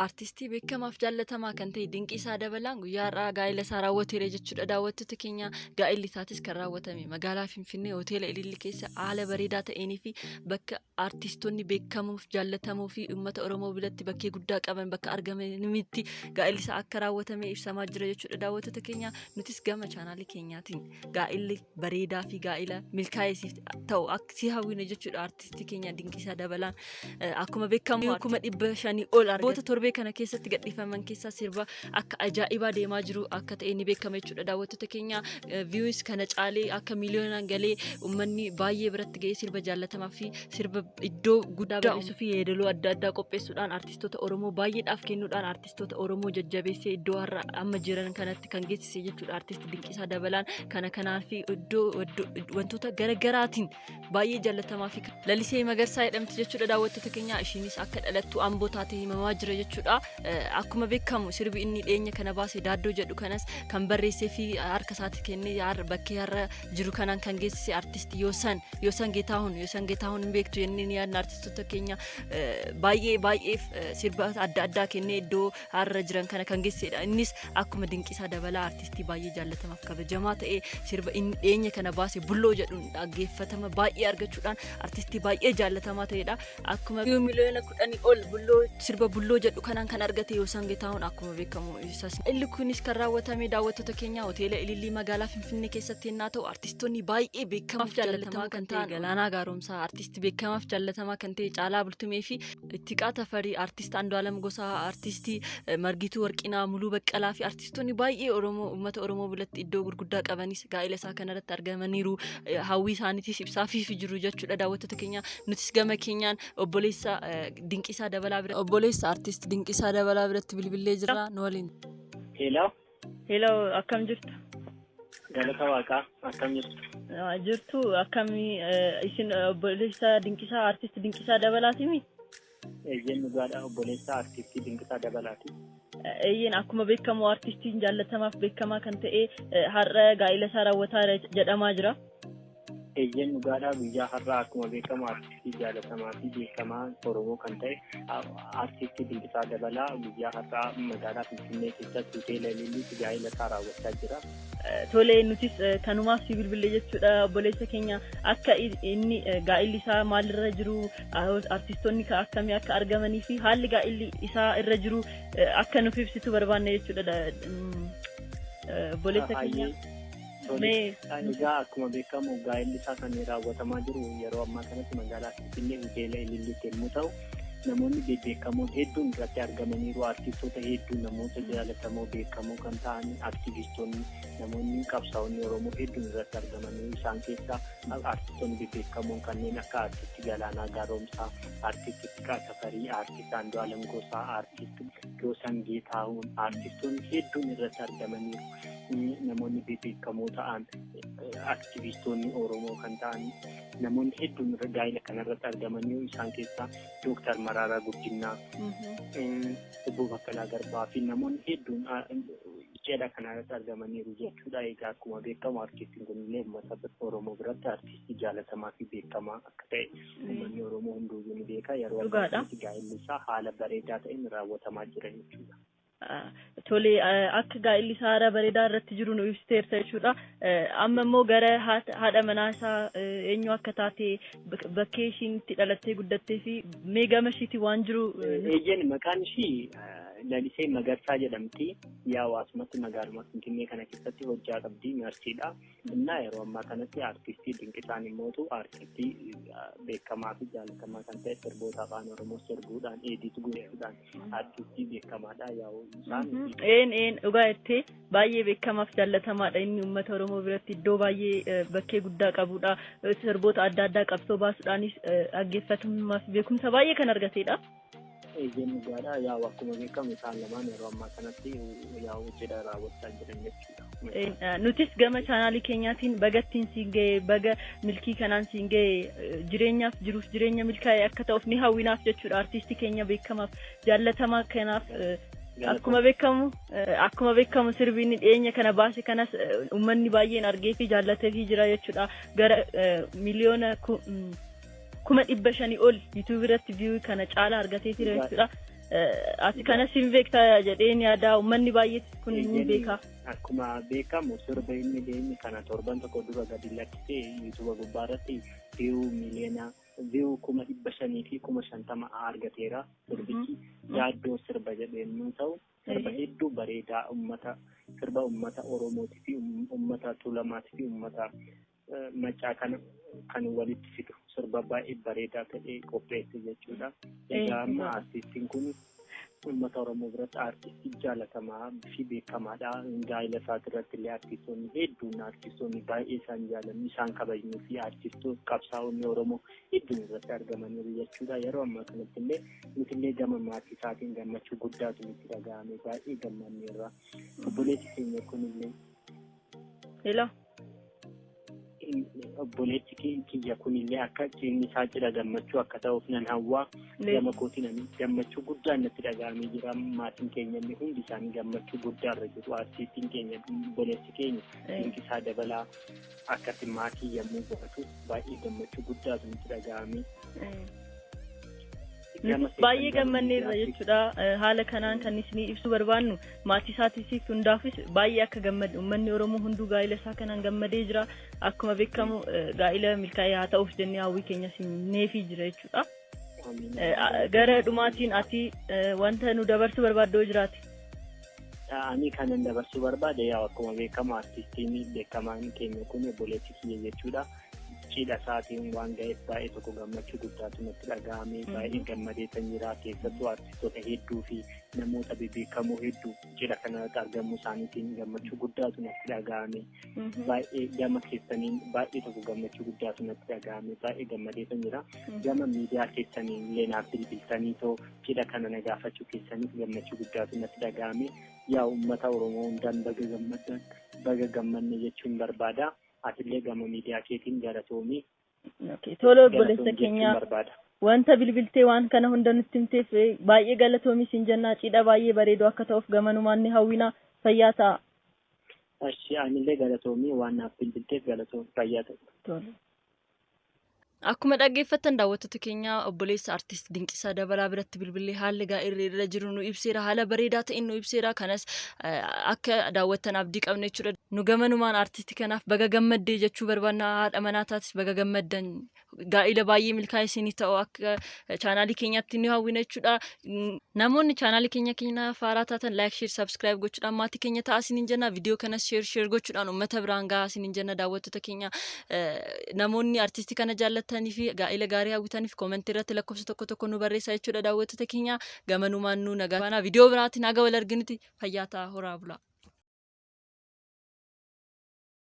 Artistii beekamaaf jaallatamaa kan ta'e Dinqiisaa Dabalaan guyyaa har'aa gaa'ela isaa raawwateera jechuudha. Daawwattoota keenya gaa'elli isaatis kan raawwatame magaalaa Finfinnee hoteela Ililli keessa haala bareedaa ta'eenii fi bakka artistoonni beekamuuf jaallatamoo fi uummata Oromoo biratti bakkee guddaa qaban bakka argamanitti gaa'elli isaa akka raawwatame ibsamaa jira jechuudha. Daawwattoota keenya nutis gama chaanaalii keenyaatiin gaa'elli bareedaa fi gaa'ela milkaa'eesiif ta'u akka si hawwina jechuudha. Artistii keenya Dinqiisaa Dabalaan akkuma beekamu 500 ol argata. Kana keessatti gadhiifaman keessaa sirba akka ajaa'ibaa deemaa jiru akka ta'e ni beekama jechuudha. Daawwattoota keenya views kana caalee akka miiliyoonaan galee uummanni baay'ee biratti ga'ee sirba jaallatamaa fi sirba iddoo guddaa bareessuu fi yeedaloo adda addaa qopheessuudhaan artistoota Oromoo baay'eedhaaf kennuudhaan artistoota Oromoo jajjabeessee iddoo har'a amma jiran kanatti kan geessise jechuudha. Artistii Dinqiisaa Dabalaan kana fi iddoo wantoota garaagaraatiin baay'ee jaallatamaa fi lalisee Magarsaa jedhamti jechuudha. Daawwattoota keenya ishiinis akka dhalattuu Amboo taatee himamaa jira jechuudha. Akkuma beekamu sirbi inni dhiyeenya kana baase daaddoo jedhu kanas kan barreessee fi harka isaatti kennee bakkee har'a jiru kanaan kan geessise artistii Yoosan Geetahuun hin beektu jennee ni yaadna. Artistoota keenya baay'eef sirba adda addaa kennee iddoo har'a jiran kana kan geessisedha. Innis akkuma Dinqiisaa Dabalaa artistii baay'ee jaallatamaaf kabajamaa ta'ee sirba inni dhiyeenya kana baase bulloo jedhuun dhaggeeffatama baay'ee argachuudhaan artistii baay'ee jaallatamaa ta'edha. Akkuma miliyoona 10 ol sirba bulloo jedhu kanaan kan argate Yoosan Geetahuun akkuma beekamu illi kunis kan raawwatame daawwattoota keenya hoteela Ilillii magaalaa Finfinnee keessatti yennaa ta'u artistoonni baay'ee beekamaaf jaallatamaa kan ta'e Galaanaa Gaaromsaa, artistii beekamaaf jaallatamaa kan ta'e Caalaa Bultumee fi Ittiqaa Tafarii, artistii Andu'aalam Gosaa, artistii Margituu Warqinaa, Muluu Baqqalaa fi artistoonni baay'ee uummata Oromoo biratti iddoo gurguddaa qabanis gaa'ela isaa kanarratti argamaniiru. Hawwii isaaniitis ibsaafii jiru jechuudha. Daawwattoota keenya nutis gama keenyaan obboleessa Dinqiisaa Dabalaa bira artist Dinqiisaa Dabalaa biratti bilbilee jira nu waliin. Hello akkam jirtu? Galata Waaqaa akkam jirtu? Jirtu akkamii isin obboleessa Dinqiisaa artist Dinqiisaa Dabalaatimi? Eeyyeen dhugaadha obboleessa artistii Dinqiisaa Dabalaati. Eeyyeen akkuma beekamu artistiin jaallatamaaf beekamaa kan ta'e har'a gaa'ela isaa raawwataa jedhamaa jira. Eeyyeen dhugaadha guyyaa har'aa akkuma beekamu artistii jaallatamaa fi beekamaa Oromoo kan ta'e artistii Dinqiisaa Dabalaa guyyaa har'aa magaalaa Finfinnee keessatti hoteela Ililliitti gaa'ela isaa raawwachaa jira. Tolee nutis kanumaaf si bilbilee jechuudha obboleessa keenya akka inni gaa'elli isaa maalirra jiru artistoonni akkamii akka argamanii fi haalli gaa'elli isaa irra jiru akka nuuf ibsitu barbaanne jechuudha obboleessa keenya. Egaa akkuma beekamu gaa'elli isaa kan raawwatamaa jiru yeroo ammaa kanatti magaalaa Finfinnee hoteela Ililliitti yommuu ta'u namoonni beekamoon hedduun irratti argamaniiru. Artistoota hedduu namoota jaallatamoo beekamoo kan ta'an aktivistoonni namoonni qabsaa'onni Oromoo hedduun irratti argamaniiru. Isaan keessaa artistoonni beekamoon kanneen akka artistii Galaanaa Gaaromsaa, artistii Ittiqaa Tafarii, artistii Andu'aalam Gosaa, artistii Yoosan Geetahuun artistoonni hedduun irratti argamaniiru. Namoonni beekamoo ta'an aktivistoonni Oromoo kan ta'an namoonni hedduun gaa'ela kanarratti argamaniiru. Isaan keessaa Dooktar Mararaa Guddinaa, Obbo Baqqalaa Garbaa fi namoonni hedduun cidha kanarratti argamaniiru jechuudha. Egaa akkuma beekamu artistiin kunillee uummata Oromoo biratti artistii jaallatamaa fi beekamaa akka ta'e uummanni Oromoo hunduuyyuu ni beeka. Yeroo ammaatti gaa'elli isaa haala bareedaa ta'een raawwatamaa jira jechuudha. Tolee akka gaa'elli isaa haala bareedaa irratti jiru nu ibsiteerta jechuudha. Amma immoo gara haadha manaa isaa eenyu akka taate bakkee ishiin itti dhalattee guddattee fi mee gama ishiitti waan jiru. Eeyyeen maqaan ishii Lalisee Magarsaa jedhamti. Hawaasumatti magaaluma Finfinnee kana keessatti hojjaa qabdi narsiidha. Innaa yeroo ammaa kanatti artistii Dinqiisaan immoo artistii beekamaa fi jaallatamaa kan ta'e sirboota afaan Oromoo sirbuudhaan eediit godhuudhaan artistii beekamaadha. Dhugaa jettee baay'ee beekamaaf jaallatamaadha. Inni uummata Oromoo biratti iddoo baay'ee bakkee guddaa qabudha. Sirboota adda addaa qabsoo baasuudhaanis dhaggeeffatamummaa fi beekumsa baay'ee kan argatedha. Eeyyeen dhugaadha. Akkuma beekamu isaan lamaan yeroo ammaa kanatti cidha raawwachaa jiran jechuudha. Nutis gama chaanaalii keenyaatiin bagattiin siin ga'e baga milkii kanaan siin ga'e jireenyaaf jiruuf jireenya milkaa'e akka ta'uuf ni hawwinaaf jechuudha. Artistii keenya beekamaaf jaallatamaa kanaaf akkuma beekamu sirbi inni dhiyeenya kana baase kanas uummanni baay'een argee fi jaallatee jira jechuudha. Gara miliyoona 500 ol YouTube irratti view kana caala argatee jira jechuudha. Ati kana siin beektaa jedheen yaada uummanni baay'ee kun ni beeka. Akkuma beekamu sirba inni deemni kana torban tokko dura gadi lakkisee yuutuuba gubbaarratti viyuu 500,000 fi 50,000 argateera. Sirbichi yaaddoo sirba jedheen ta'u sirba hedduu bareedaa sirba uummata Oromootii fi uummata Tuulamaatii fi uummata Macaa kan walitti fidu sirba baay'ee bareedaa ta'e qopheesse jechuudha. Egaa amma artistiin kun uummata Oromoo biratti artistii jaalatamaa fi beekamaadha. Gaa'ila isaati irratti illee artistoonni hedduun artistoonni baay'ee isaan jaalannu isaan kabajnuu fi artistoonni qabsaa'onni Oromoo hedduun irratti argamaniiru jechuudha. Yeroo ammaa kanatti illee nuti illee gama maatii isaatiin gammachuu guddaatu nutti dhaga'ame baay'ee gammanneerra. Obboleessi keenya kun illee obboleessi kiyya kunillee akka inni isaa cidha gammachuu akka ta'uuf nan hawwaa gama kootiin gammachuu guddaan natti dhaga'amee jira. Maatiin keenya illee hundi isaanii gammachuu guddaarra jiru. Artistiin keenya obboleessi keenya Dinqisaa Dabalaa akkatti maatii yommuu godhatu baay'ee gammachuu guddaatu natti dhaga'amee. Baay'ee gammanneerra jechuudha. Haala kanaan kan isin ibsuu barbaannu maatii isaatiif hundaafis baay'ee akka gammadu uummanni Oromoo hunduu gaa'ila isaa kanaan gammadee jira. Akkuma beekamu gaa'ila milkaa'ee haa ta'uuf jennee hawwii keenya simneefii jira jechuudha. Gara dhumaatiin ati wanta nu dabarsuu barbaaddu jiraati. Ani kanan dabarsuu barbaade akkuma beekamu artistiin beekamaan keenya kun obboleessi kiyya jechuudha. Cidha isaatiin waan ga'eef baay'ee tokko gammachuu guddaatu natti dhaga'ame baay'ee gammadee kan jira. Keessattuu artistoota hedduu fi namoota beekamoo hedduu cidha kanarratti argamuu isaaniitiin gammachuu guddaatu natti dhaga'ame. Baay'ee gama keessaniin baay'ee tokko gammachuu guddaatu natti dhaga'ame baay'ee gammadee kan jira. Gama miidiyaa keessaniin illee naaf bilbiltanii cidha kana na gaafachuu keessaniif gammachuu guddaatu natti dhaga'ame. Yaa uummata Oromoo hundaan baga gammanne jechuun barbaada. Atillee gama miidiyaa keetiin galatoomii. Tola obboleessa keenya wanta bilbiltee waan kana hunda nutti himteef baay'ee galatoomii siin jenna. Cidha baay'ee bareedu akka ta'uuf gamanumaan ni hawwina. Fayyaa ta'a. Anillee galatoomii waan naaf bilbilteef galatoomii fayyaa ta'a. Akkuma dhaggeeffattan daawwattoota keenya obboleessa artist Dinqisaa Dabalaa biratti bilbilee haalli gaa'irri irra jiru nu ibseera. Haala bareedaa ta'een nu ibseera. Kanas akka daawwattan abdii qabne jechuudha. Nu gamanumaan artistii kanaaf baga gammaddee jechuu barbaanna. Haadha manaa taatis baga gammaddan. Gaa'ila baay'ee milkaa'ee isinii ta'u akka chaanaalii keenyaatti ni hawwina jechuudha. Namoonni chaanaalii keenya faaraa taatan like, share, subscribe gochuudhaan maatii keenya ta'a isiniin jenna. Viidiyoo kanas share gochuudhaan uummata biraan gahaa isiniin jenna daawwattoota keenya. Namoonni artistii kana jaallatanii fi gaa'ila gaarii hawwitaniif koomentii irratti lakkoofsa tokko nu barreessaa jechuudha daawwattoota keenya. Gamanumaan nu nagaa. Viidiyoo biraatiin haga wal arginutti fayyaa ta'a horaa bulaa.